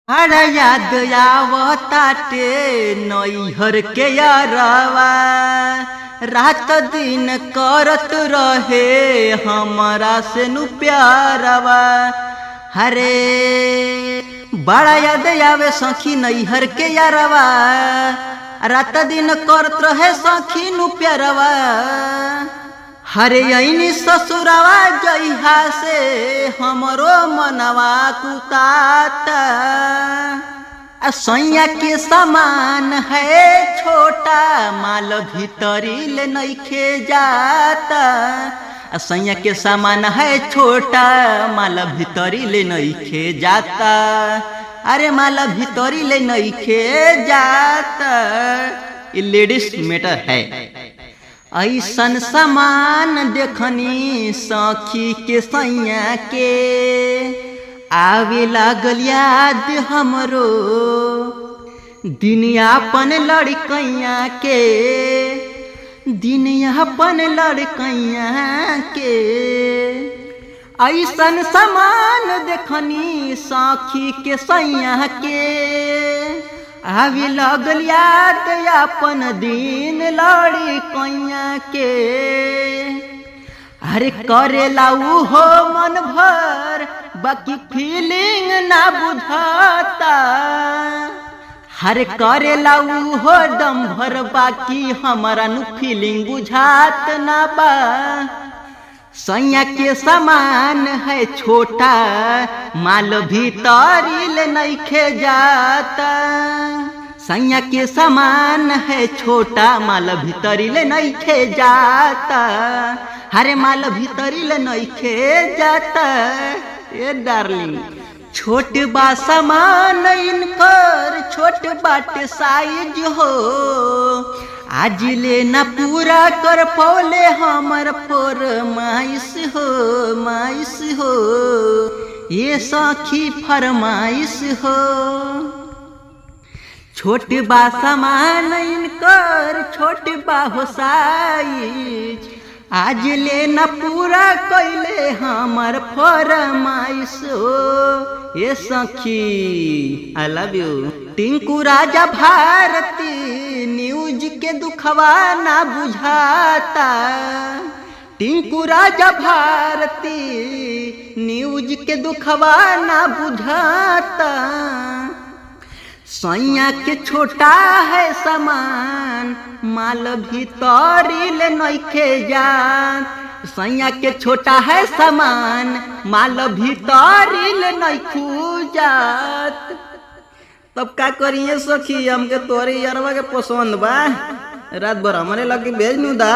अरे याद आवताटे नैहर के यारवा रात दिन करत रहे हमरा से नु प्यारवा। हरे बड़ा याद आवे सखी नैहर के यारवा रात दिन करत रहे सखी नु प्यारवा। हरे यही ससुरवा जइहा से हमरो मनवा कुताता। सैया के समान है छोटा माल भीतरी ले नइखे जाता। सैया के समान है छोटा माल भीतरी ले नइखे जाता। अरे माल भीतरी ले नइखे जाता। ये लेडीज मैटर है। ऐसन समान देखनी सखी के सैया के आवे लागल याद हमरो दिन अपन लड़कैया के। दिन अपन लड़कैया के ऐसन समान देखनी सखी के सैया के आवे लागल याद अपन दिन लड़कैया के। अरे करेला हो मन भर बाकी फीलिंग ना बुझाता। हरे करेला हो दम भर बाकी हमारा नु फीलिंग बुझात ना बा। सैया के समान है छोटा माल भीतरी ले नइखे जाता। सैया के समान है छोटा माल भीतरी ले नइखे जाता। हरे माल भीतरी ले नइखे जाता। ए डार्लिंग छोट बा समान इनकर छोट बाटे साइज हो। आज ले न पूरा कर पौले हमर फरमाइश हो माइश हो। ये सखी फरमाइश हो। छोट बा समान इनकर छोट बा हो साइज। आज ले न पूरा कैले हमर फरमाइश हो। ये सखी I love you. Tinku Raja Bharti news के दुखवा ना बुझाता। टिंकू राजा भारती न्यूज के दुखवा ना बुझाता। सैया के छोटा है समान माल भीतरी ले नइखे जात। सैया के छोटा है समान माल भीतरी ले नइखू जात। तब का करिए सखी हमके तोरी यारवा के पसंद बा। रात भर हमरे लगे भेज नू दा।